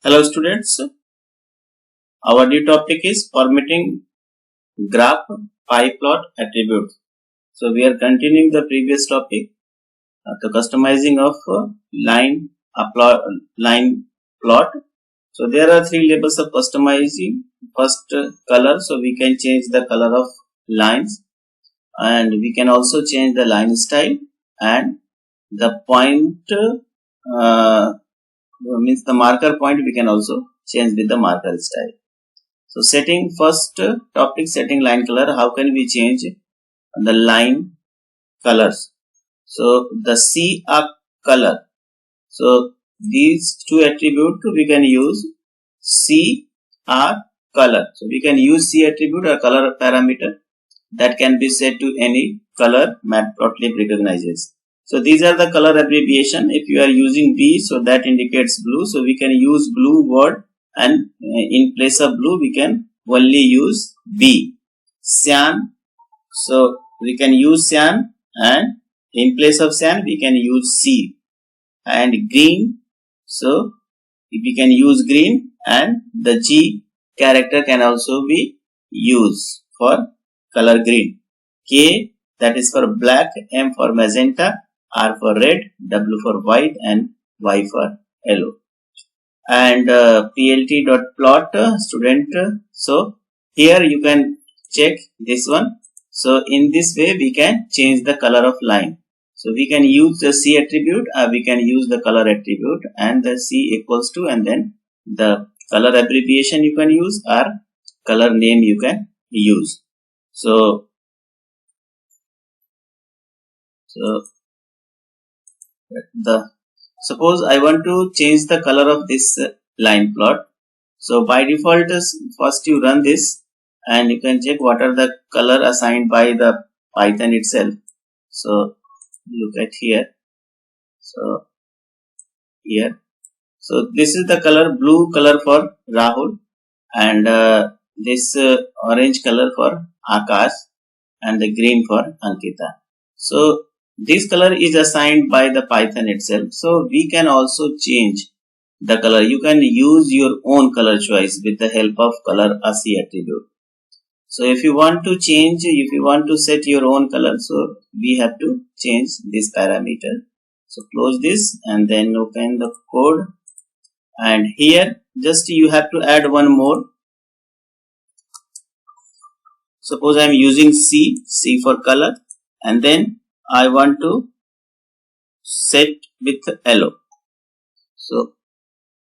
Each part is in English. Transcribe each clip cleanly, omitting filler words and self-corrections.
Hello students, our new topic is formatting graph pie plot attributes. So we are continuing the previous topic, the customizing of line plot. So there are three levels of customizing. First, color. So we can change the color of lines, and we can also change the line style, and the point means the marker point we can also change with the marker style. So setting first topic, setting line color. How can we change the line colors? So the CR color. So these two attributes we can use CR color. So we can use C attribute or color parameter that can be set to any color Matplotlib recognizes. So these are the color abbreviation. If you are using B, so that indicates blue. So we can use blue word, and in place of blue we can only use B. Cyan, so we can use cyan, and in place of cyan we can use C. And green, so we can use green, and the G character can also be used for color green. K, that is for black, M for magenta, R for red, W for white, and Y for yellow. And plt.plot student. So here you can check this one. So in this way we can change the color of line. So we can use the C attribute, we can use the color attribute, and the C equals to, and then the color abbreviation you can use, or color name you can use. So suppose I want to change the color of this line plot. So by default, first you run this, and you can check what are the color assigned by the Python itself. So look at here. So here, so this is the color, blue color for Rahul, and this orange color for Akash, and the green for Ankita. So this color is assigned by the Python itself. So we can also change the color. You can use your own color choice with the help of color AC attribute. So if you want to change, if you want to set your own color, so we have to change this parameter. So close this and then open the code, and here just you have to add one more. Suppose I am using C for color, and then I want to set with yellow. So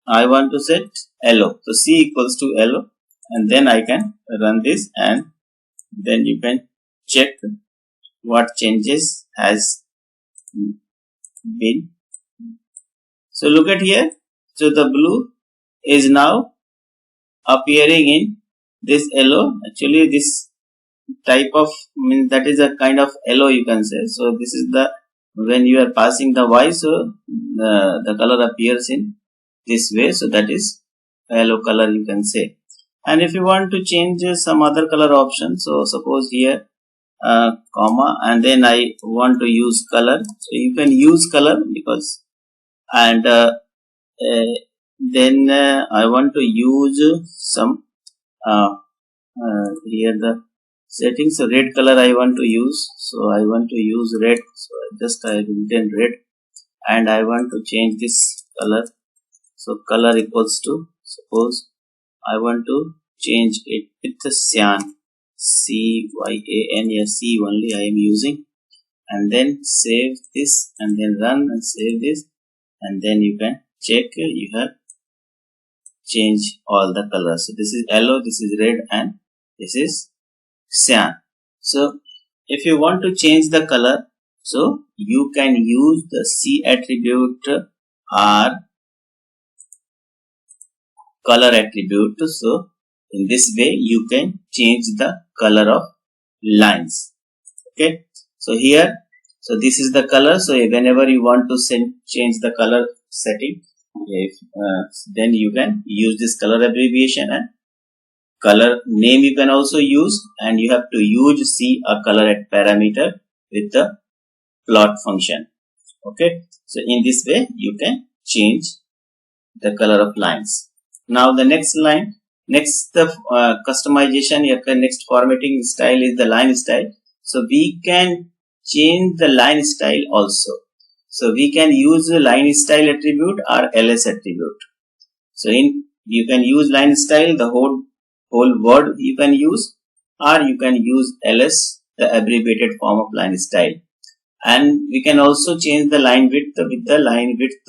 I want to set yellow. So C equals to yellow, and then I can run this, and then you can check what changes has been. So look at here. So the blue is now appearing in this yellow. Actually this type of, means that is a kind of yellow you can say. So this is the, when you are passing the Y, so the color appears in this way. So that is yellow color you can say. And if you want to change some other color option, so suppose here comma, and then I want to use color, so you can use color, because, and then I want to use some here the settings. So red color I want to use, so I want to use red, so just I will written red, and I want to change this color. So color equals to, suppose I want to change it with the cyan, CYAN, yeah, C only I am using, and then save this, and then run and save this, and then you can check you have changed all the colors. So this is yellow, this is red, and this is cyan. So if you want to change the color, so you can use the C attribute or color attribute. So in this way you can change the color of lines. Okay, so here, so this is the color. So whenever you want to change the color setting, if then you can use this color abbreviation, and color name you can also use, and you have to use C a color parameter with the plot function. Okay, so in this way you can change the color of lines. Now the next line, next the customization, next formatting style is the line style. So we can change the line style also. So we can use the line style attribute or ls attribute. So you can use line style, the whole word you can use, or you can use ls, the abbreviated form of line style. And we can also change the line width with the line width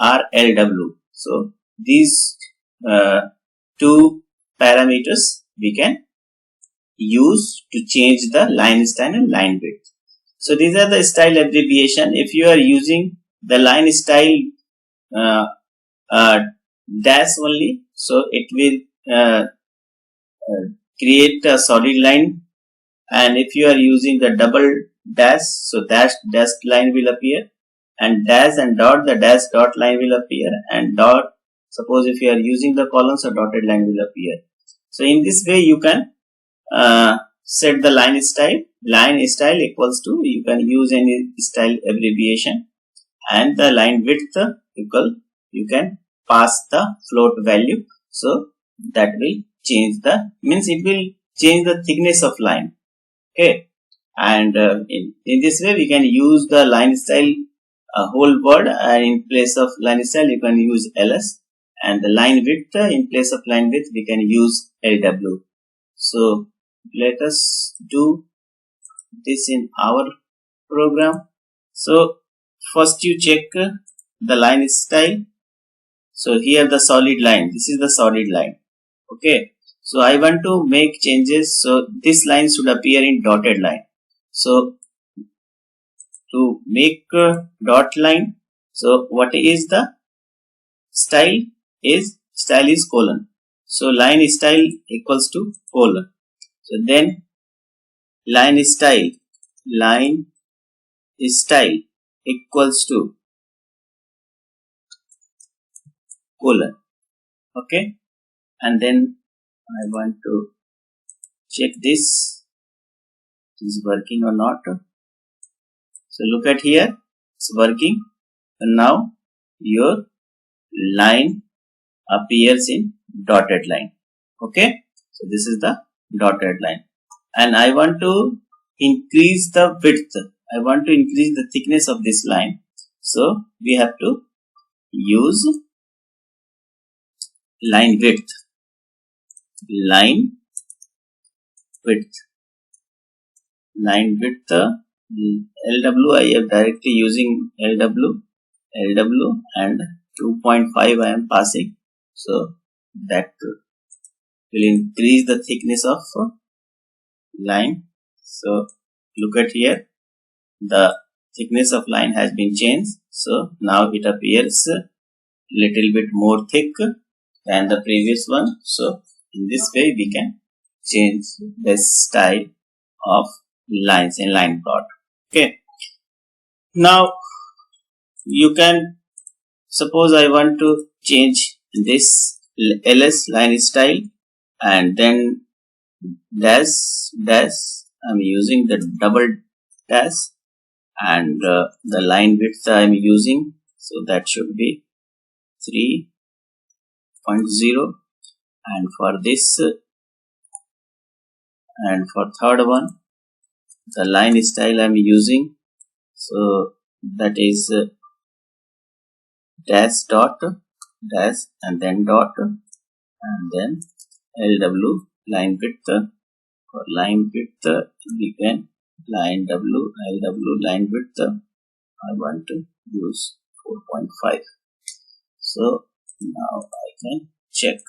or LW. So these two parameters we can use to change the line style and line width. So these are the style abbreviation. If you are using the line style dash only, so it will create a solid line, and if you are using the double dash, so dash line will appear, and dash and dot, the dash dot line will appear, and dot, suppose if you are using the column, so dotted line will appear. So in this way you can set the line style equals to, you can use any style abbreviation, and the line width equal, you can pass the float value, so that will change the, means it will change the thickness of line. Okay, and in this way we can use the line style whole word, and in place of line style you can use ls, and the line width in place of line width we can use lw. So let us do this in our program. So first you check the line style. So here the solid line, this is the solid line. Okay, so I want to make changes, so this line should appear in dotted line. So to make dot line, so what is the style is colon. So line style equals to colon. So then line style equals to colon. Okay, and then I want to check this is working or not. So look at here, it's working, and now your line appears in dotted line. Okay, so this is the dotted line, and I want to increase the width, I want to increase the thickness of this line. So we have to use line width, LW, I am directly using LW, and 2.5 I am passing, so that will increase the thickness of line. So look at here, the thickness of line has been changed, so now it appears little bit more thick than the previous one. So in this way we can change the style of lines in line plot. Okay, now you can, suppose I want to change this ls line style, and then dash, I'm using the double dash, and the line width I'm using, so that should be 3.0, and for this and for third one the line style I'm using, so that is dash dot dash and then dot, and then lw line width. For line width we can line lw line width I want to use 4.5. so now I can check.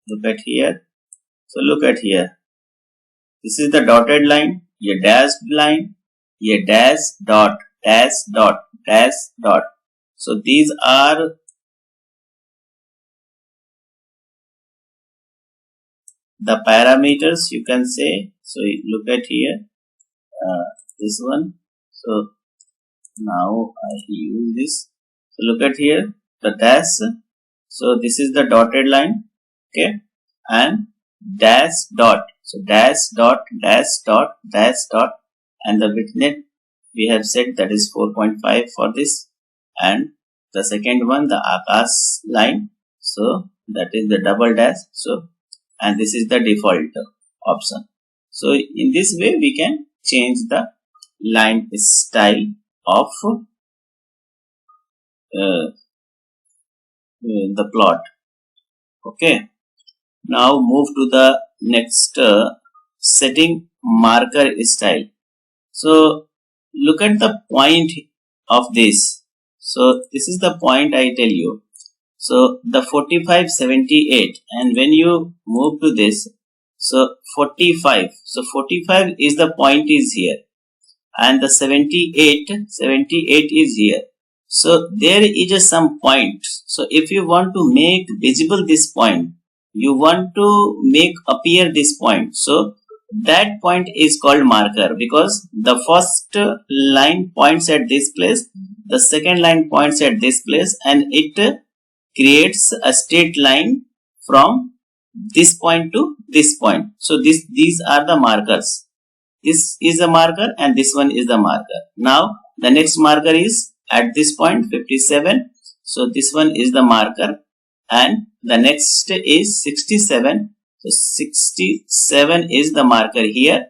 Look at here, so look at here, this is the dotted line, a dashed line, a dash dot dash dot dash dot. So these are the parameters, you can say. So look at here, this one. So now I use this. So look at here, the dash. So this is the dotted line. Okay, and dash dot. So dash dot dash dot dash dot, and the width we have set that is 4.5 for this, and the second one the Akash line, so that is the double dash, so and this is the default option. So in this way we can change the line style of the plot. Okay, now move to the next setting marker style. So look at the point of this. So this is the point I tell you. So the 4578, and when you move to this, so 45, so 45 is the point is here, and the 78 is here. So there is a some point. So if you want to make visible this point, you want to make appear this point, so that point is called marker, because the first line points at this place, the second line points at this place, and it creates a straight line from this point to this point. So these are the markers. This is a marker and this one is the marker. Now the next marker is at this point 57. So this one is the marker, and the next is 67. So 67 is the marker here,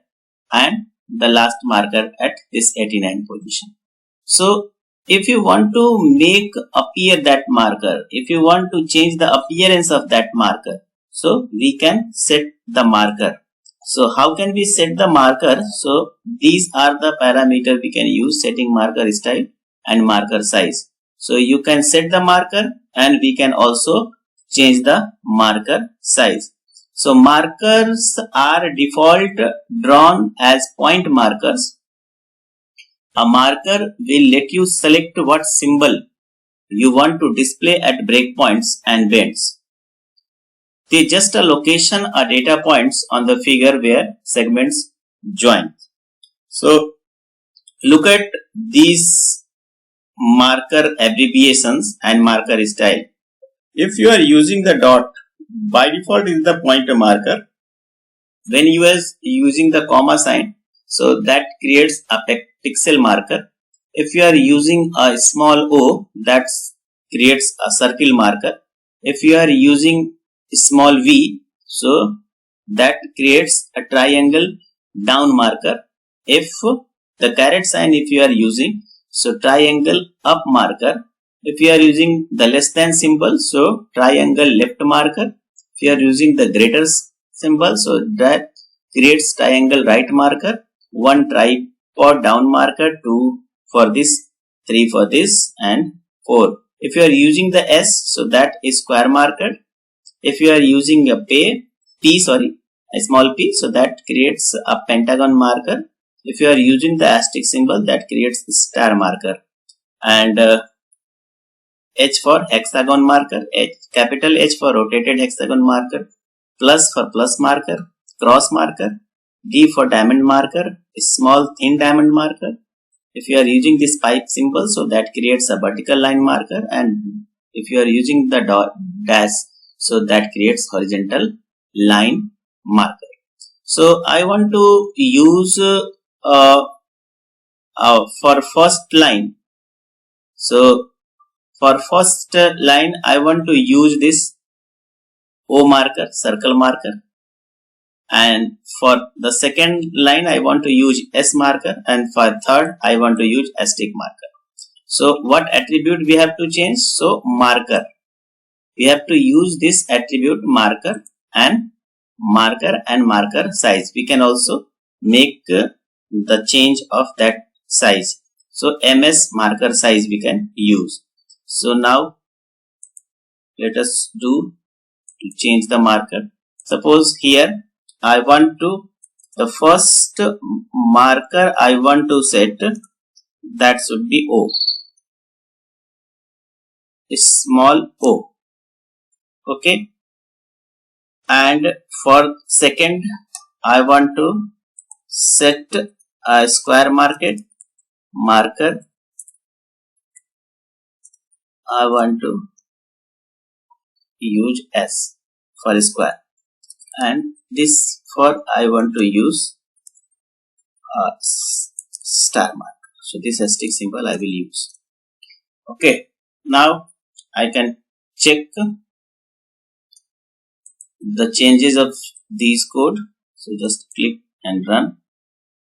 and the last marker at this 89 position. So if you want to make appear that marker, if you want to change the appearance of that marker, so we can set the marker. So how can we set the marker? So these are the parameters we can use: setting marker style and marker size. So you can set the marker, and we can also change the marker size. So markers are default drawn as point markers. A marker will let you select what symbol you want to display at breakpoints and bends. They just a location or data points on the figure where segments join. So look at these marker abbreviations and marker style. If you are using the dot, by default is the pointer marker. When you are using the comma sign, so that creates a pixel marker. If you are using a small o, that creates a circle marker. If you are using small v, so that creates a triangle down marker. If the caret sign, if you are using, so triangle up marker. If you are using the less than symbol, so triangle left marker. If you are using the greater symbol, so that creates triangle right marker. 1 tripod down marker, 2 for this, 3 for this, and 4. If you are using the S, so that is square marker. If you are using a a small p, so that creates a pentagon marker. If you are using the asterisk symbol, that creates star marker. And H for hexagon marker, capital H for rotated hexagon marker, plus for plus marker, cross marker, D for diamond marker, small thin diamond marker. If you are using this pipe symbol, so that creates a vertical line marker, and if you are using the dash, so that creates horizontal line marker. So I want to use for first line. So for first line, I want to use this O marker, circle marker. And for the second line, I want to use S marker, and for third, I want to use asterisk marker. So what attribute we have to change? So marker. We have to use this attribute marker and marker size. We can also make the change of that size. So ms marker size we can use. So now let us do to change the marker. Suppose here I want to, the first marker I want to set, that should be O, small o. Okay, and for second I want to set a square marker. I want to use S for square, and this for I want to use star mark. So this asterisk symbol I will use. Okay, now I can check the changes of these code. So just click and run,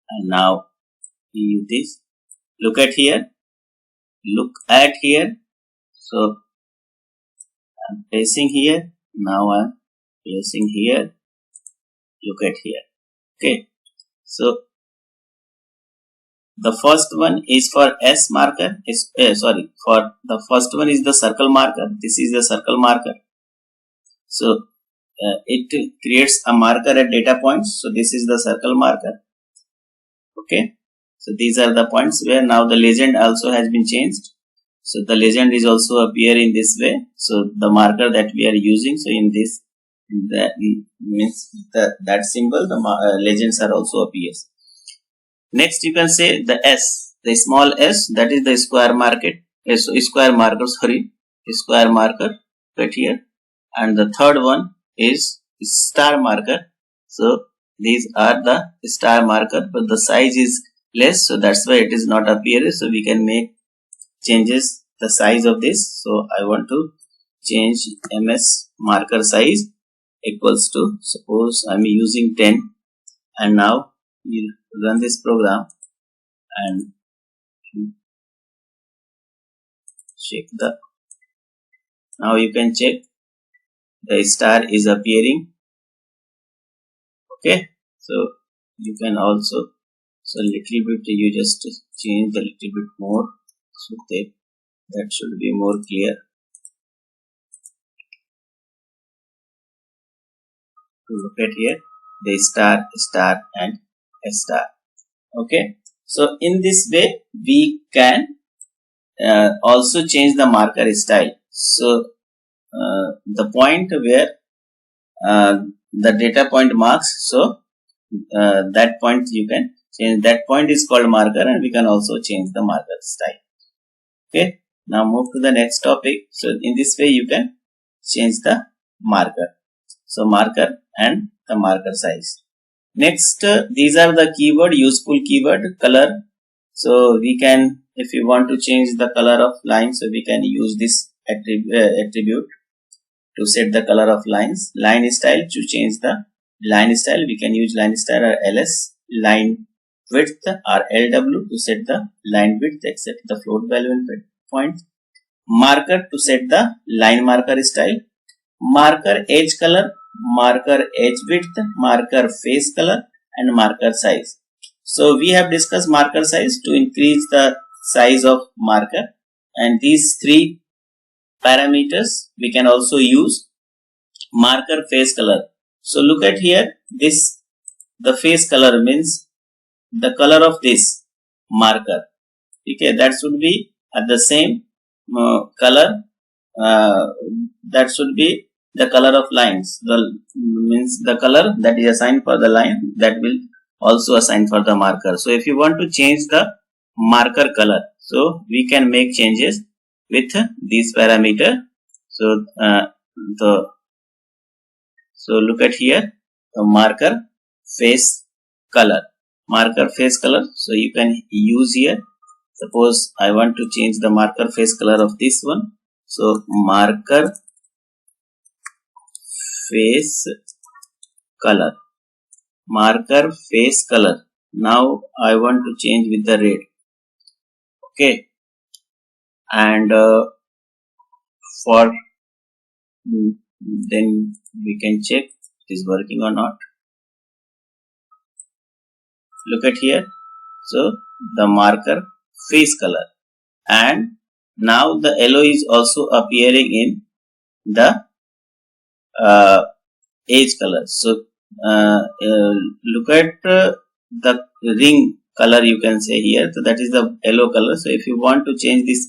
and now use this. Look at here. Look at here. So I'm placing here. Now I'm placing here. Look at here. Okay. So the first one is for S marker. For the first one is the circle marker. This is the circle marker. So it creates a marker at data points. So this is the circle marker. Okay. So these are the points where now the legend also has been changed. So the legend is also appear in this way. So the marker that we are using. So in this, that means that symbol, the legends are also appears. Next, you can say the S, the small s, that is the square marker. Square marker right here. And the third one is star marker. So these are the star marker, but the size is less, so that's why it is not appearing. So we can make changes the size of this. So I want to change ms marker size equals to, suppose I'm using 10, and now you run this program and check the, now you can check the star is appearing. Okay, so you can also, so little bit you just change the little bit more, so that should be more clear. Look at here, the star, and a star. Okay, so in this way we can also change the marker style. So the point where the data point marks, so that point you can change. That point is called marker, and we can also change the marker style. Okay, now move to the next topic. So in this way you can change the marker. So marker and the marker size. Next, these are the keyword, useful keyword, color. So we can, if you want to change the color of line, so we can use this attribute to set the color of lines. Line style, to change the line style, we can use line style or ls. Line width or lw to set the line width except the float value and point. Marker to set the line marker style. Marker edge color, marker edge width, marker face color, and marker size. So we have discussed marker size to increase the size of marker, and these three parameters we can also use. Marker face color. So look at here, this, the face color means the color of this marker. Okay, that should be at the same color, that should be the color of lines. The means the color that is assigned for the line, that will also assign for the marker. So if you want to change the marker color, so we can make changes with these parameter. So so look at here, the marker face color. Marker face color. So you can use here. Suppose I want to change the marker face color of this one. So marker face color. Marker face color. Now I want to change with the red. Okay. And for then we can check it is working or not. Look at here. So the marker face color, and now the yellow is also appearing in the edge color. So look at the ring color, you can say here. So that is the yellow color. So if you want to change this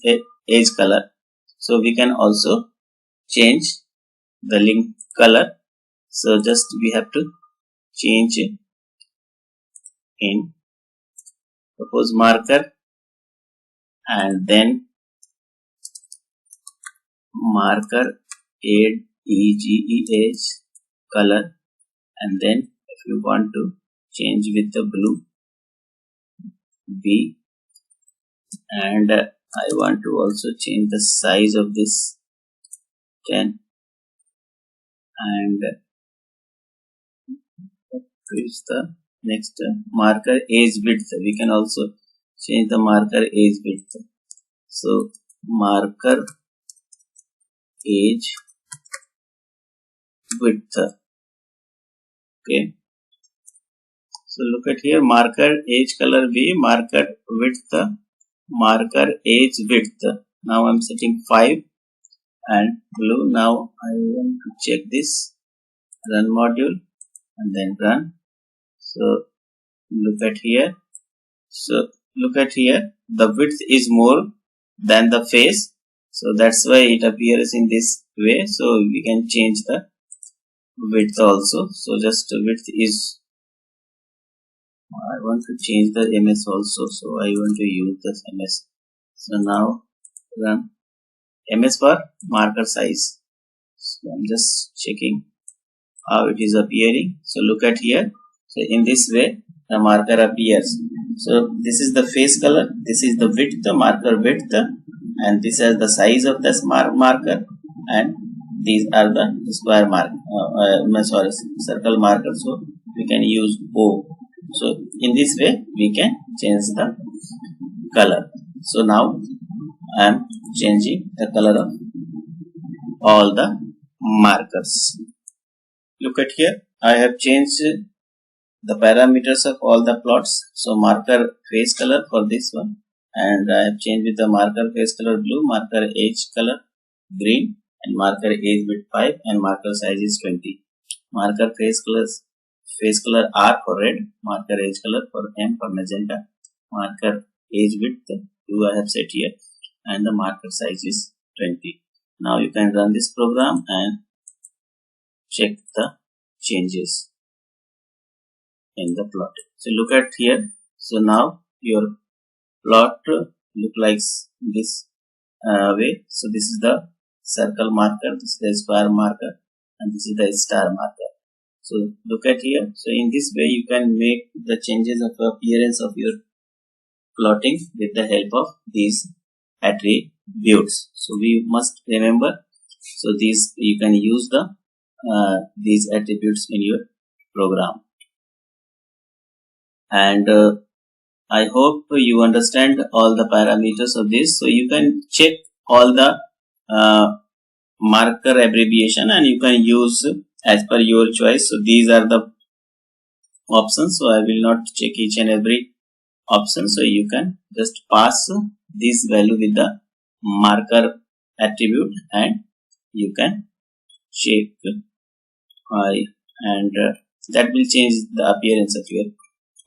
edge color, so we can also change the link color. So just we have to change it in, suppose marker, and then marker edge color, and then if you want to change with the blue B, and I want to also change the size of this 10 and is the next marker age width. We can also change the marker age width. So marker age width. Okay. So look at here, marker age color B, marker width, marker age width. Now I'm setting 5 and blue. Now I want to check this run module and then run. So look at here. So look at here, the width is more than the face. So that's why it appears in this way. So we can change the width also. So just width is, I want to change the MS also. So I want to use this MS. So now run MS for marker size. So I'm just checking how it is appearing. So look at here. So in this way the marker appears. So this is the face color, this is the width, the marker width, and this is the size of the marker, and these are the square mark, circle marker. So we can use O. So in this way we can change the color. So now I am changing the color of all the markers. Look at here, I have changed the parameters of all the plots. So marker face color for this one, and I have changed with the marker face color blue, marker age color green, and marker age width 5, and marker size is 20. Marker face color R for red, marker age color for M for magenta, marker age width 2 I have set here, and the marker size is 20. Now you can run this program and check the changes in the plot. So look at here. So now your plot look like this way. So this is the circle marker, this is the square marker, and this is the star marker. So look at here. So in this way you can make the changes of appearance of your plotting with the help of these attributes. So we must remember. So these you can use these attributes in your program. And I hope you understand all the parameters of this. So you can check all the marker abbreviation and you can use as per your choice. So these are the options. So I will not check each and every option. So you can just pass this value with the marker attribute and you can check and that will change the appearance of your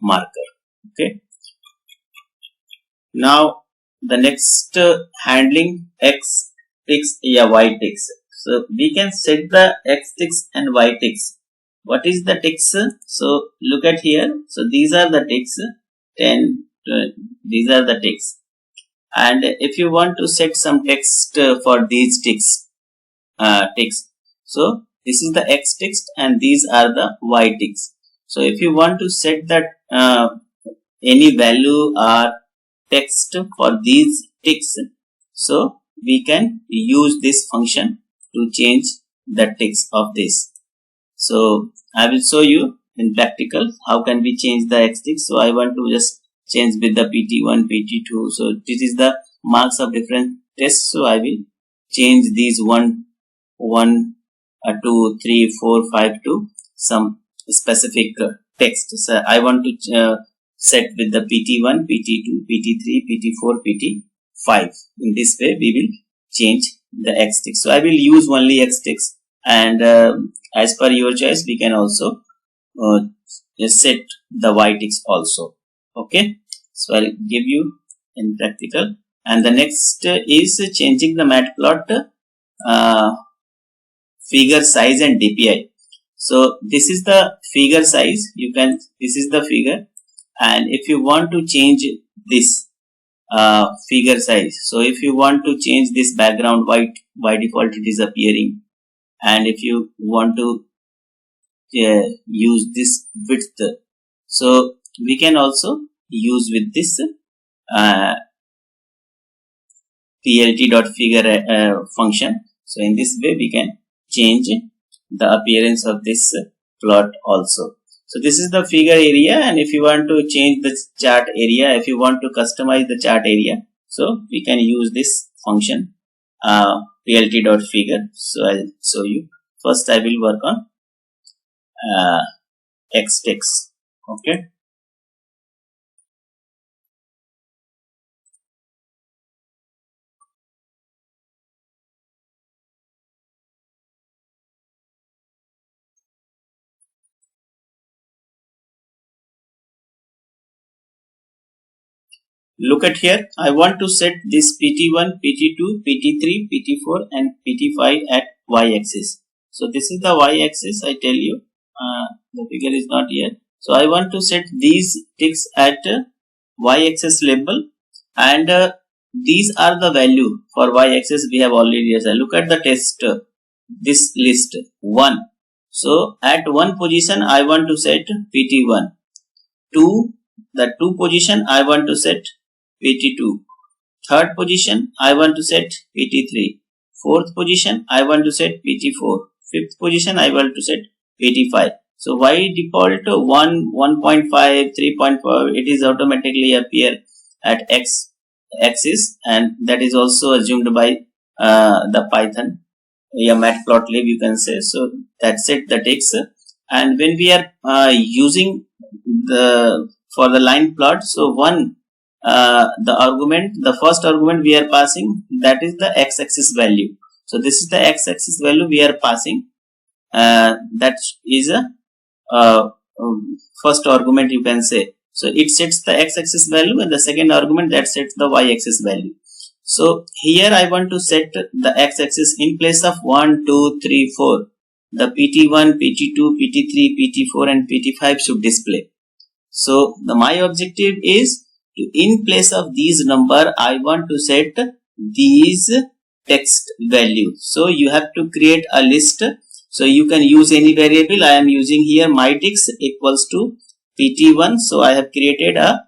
marker. Okay. Now the next handling X ticks, Y ticks. So we can set the X ticks and Y ticks. What is the ticks? So look at here. So these are the ticks. 10. These are the ticks. And if you want to set some text for these ticks, so this is the X ticks and these are the Y ticks. So if you want to set that any value or text for these ticks, so we can use this function to change the text of this. So I will show you in practical how can we change the X ticks. So I want to just change with the PT1, PT2. So this is the marks of different tests. So I will change these 1, 2, 3, 4, 5 to some specific text. So I want to set with the PT1, PT2, PT3, PT4, PT5. In this way we will change the X ticks. So I will use only X ticks, and as per your choice we can also set the Y ticks also. Okay, so I'll give you in practical. And the next is changing the matplot figure size and DPI. So this is the figure size. This is the figure, and if you want to change this figure size, so if you want to change this background white, by default it is appearing, and if you want to use this width, so we can also use with this plt.figure function. So in this way we can change the appearance of this plot also. So this is the figure area, and if you want to change the chart area, if you want to customize the chart area, so we can use this function plt.figure. So I'll show you. First I will work on xtext. Okay. Look at here. I want to set this PT1, PT2, PT3, PT4 and PT5 at y-axis. So this is the y-axis. I tell you, the figure is not here. So I want to set these ticks at y-axis label, and these are the value for y-axis we have already set. Look at the test, this list 1. So at 1 position I want to set PT1. 2, the 2 position I want to set PT2. Third position I want to set PT3. Fourth position I want to set PT4. Fifth position I want to set PT5. So by default 1, 1.5, 3.5, it is automatically appear at x axis, and that is also assumed by the Python, matplotlib you can say. So that's it, the text. And when we are using the for the line plot, so the first argument we are passing, that is the x-axis value. So this is the x-axis value we are passing. That is a first argument you can say. So it sets the x-axis value, and the second argument that sets the y-axis value. So here I want to set the x-axis in place of 1, 2, 3, 4. The PT1, PT2, PT3, PT4 and PT5 should display. So my objective is to, in place of these number, I want to set these text values. So you have to create a list. So you can use any variable. I am using here mytext equals to PT1. So I have created a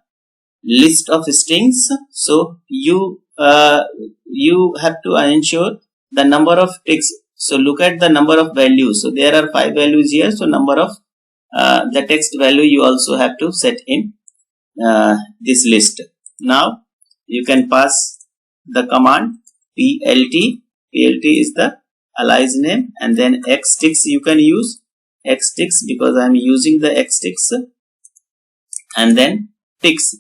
list of strings. So you have to ensure the number of text. So look at the number of values. So there are 5 values here. So number of the text value you also have to set in this list. Now you can pass the command plt. Plt is the alias name, and then xtext you can use xtext because I am using the xtext, and then text.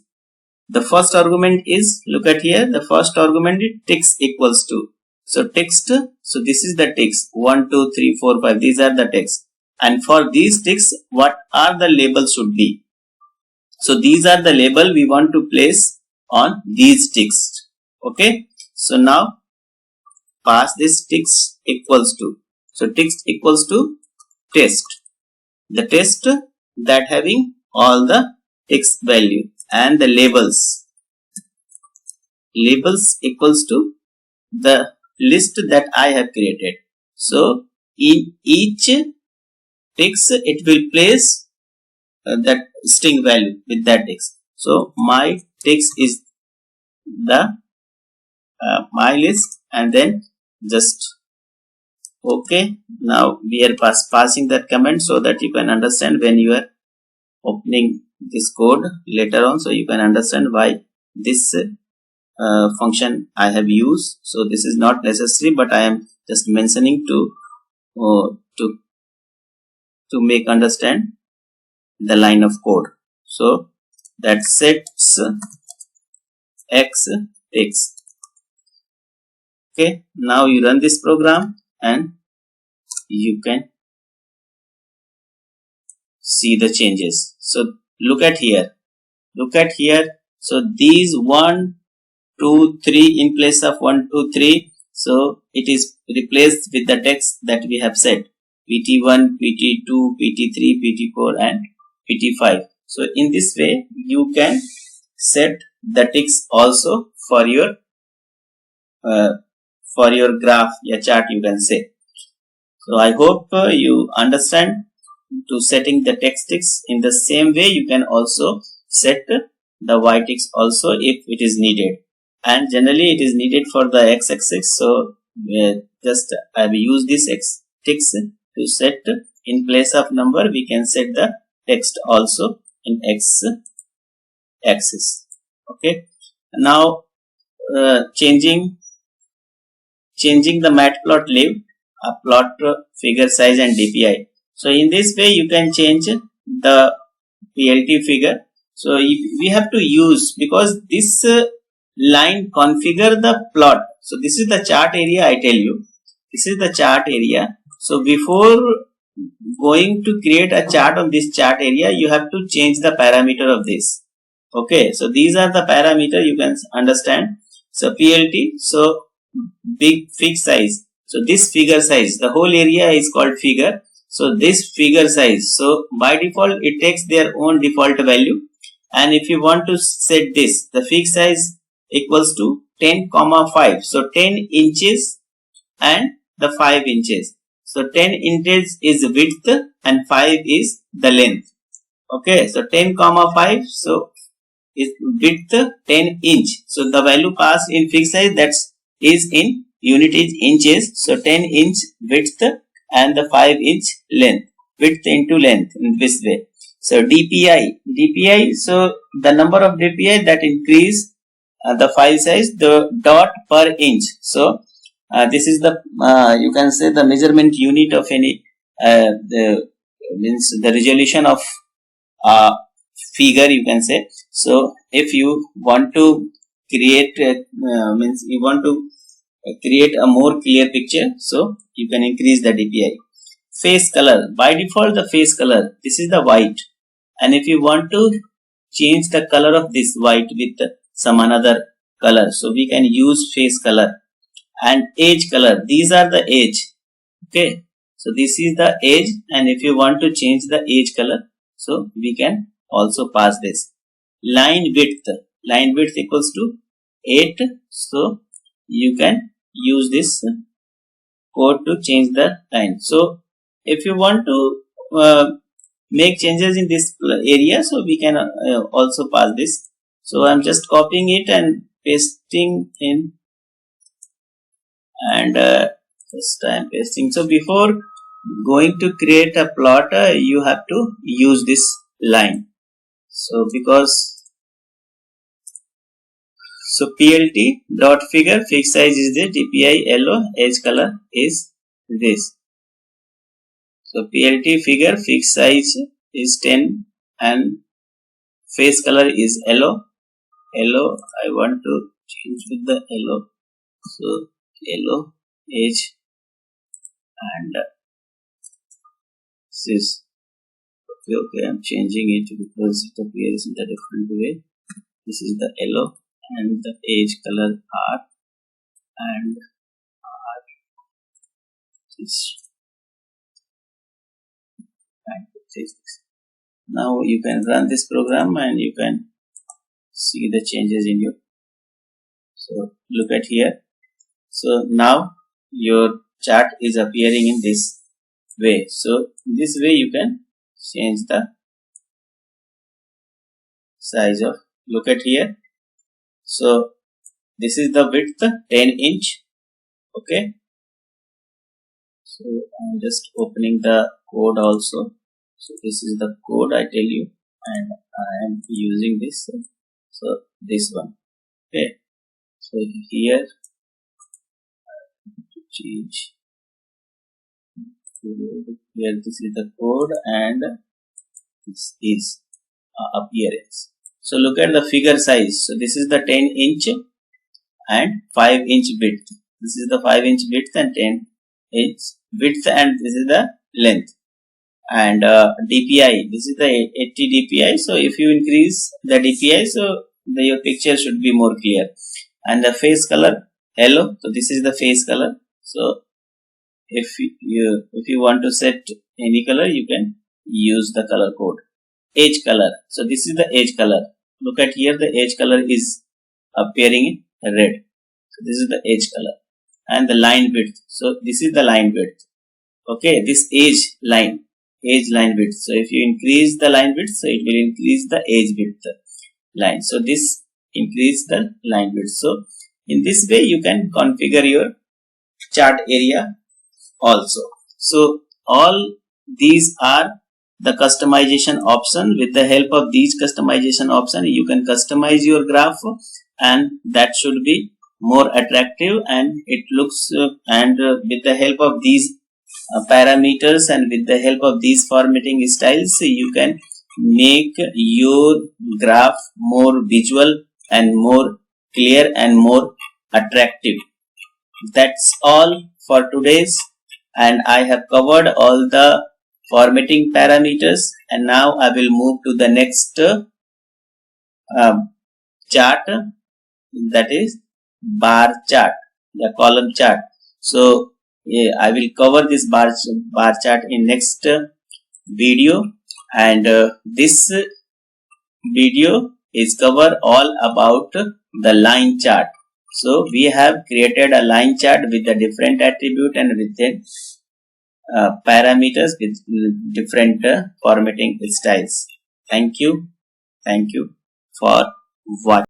The first argument is, look at here, the first argument is text equals to. So text, so this is the text 1, 2, 3, 4, 5. These are the text, and for these text, what are the labels should be? So these are the label we want to place on these text. Okay. So now pass this text equals to. So text equals to test. The test that having all the text value, and the labels. Labels equals to the list that I have created. So in each text it will place that string value with that text. So my text is the my list, and then just okay. Now we are passing that comment so that you can understand when you are opening this code later on, so you can understand why this function I have used. So this is not necessary, but I am just mentioning to make understand the line of code. So that sets x text. Okay, now you run this program and you can see the changes. So look at here. So these 1, 2, 3 in place of 1, 2, 3. So it is replaced with the text that we have set PT1, PT2, PT3, PT4 and PT5. So in this way you can set the text also for your graph, your chart you can say. So I hope you understand to setting the text in the same way. You can also set the y text also if it is needed. and generally it is needed for the x-axis. So just I will use this x ticks to set in place of number. We can set the text also in x-axis. Okay. Now changing the matplotlib, plot figure size and DPI. So in this way you can change the PLT figure. So we have to use, because this line configure the plot. So this is the chart area, I tell you. This is the chart area. So before going to create a chart on this chart area, you have to change the parameter of this. Okay, so these are the parameter you can understand. So PLT, so big figure size. So this figure size, the whole area is called figure. So this figure size, so by default it takes their own default value. And if you want to set this, the figure size equals to 10,5. So 10 inches and the 5 inches. So 10 inches is width and 5 is the length. Okay, so 10,5. So is width 10 inch. So the value passed in fixed size, that is in unit is inches. So 10 inch width and the 5 inch length, width into length in this way. So DPI, so the number of DPI that increase the file size, the dot per inch. So this is the you can say the measurement unit of any means the resolution of figure, you can say. So if you want to create means you want to create a more clear picture, so you can increase the DPI. Face color, by default the face color, this is the white, and if you want to change the color of this white with some another color, so we can use face color. And edge color, these are the edge. Okay, so this is the edge, and if you want to change the edge color, so we can also pass this. Line width equals to 8. So you can use this code to change the line. So if you want to make changes in this area, so we can also pass this. So I'm just copying it and pasting in, and just I'm pasting. So before going to create a plot, you have to use this line. So because so PLT dot figure fixed size is the DPI yellow, edge color is this. So PLT figure fixed size is 10 and face color is yellow. I want to change with the yellow. So yellow edge and this. Okay, I'm changing it because it appears in a different way. This is the yellow and the edge color R and R. This. Now you can run this program and you can see the changes in your. So look at here. So now your chart is appearing in this way. So this way you can change the size of. Look at here. So this is the width 10 inch. Okay. So I'm just opening the code also. So this is the code I tell you, and I am using this. So this one. Okay. So here change. Here this is the code and this is appearance. So look at the figure size. So this is the 10 inch and 5 inch width. This is the 5 inch width and 10 inch width, and this is the length. And DPI, this is the 80 DPI. So if you increase the DPI, so your picture should be more clear. And the face color yellow. So this is the face color. So if you want to set any color, you can use the color code. Edge color. So this is the edge color. Look at here, the edge color is appearing in red. So this is the edge color. And the line width. So this is the line width. Okay, this edge line width. So if you increase the line width, so it will increase the edge width line. So this increase the line width. So In this way you can configure your chart area also. So all these are the customization option. With the help of these customization option you can customize your graph, and that should be more attractive and it looks with the help of these parameters and with the help of these formatting styles you can make your graph more visual and more clear and more attractive. That's all for today's, and I have covered all the formatting parameters, and now I will move to the next chart, that is bar chart, the column chart. So I will cover this bar chart in next video, and this video is cover all about the line chart. So we have created a line chart with the different attribute and with the parameters with different formatting styles. Thank you for watching.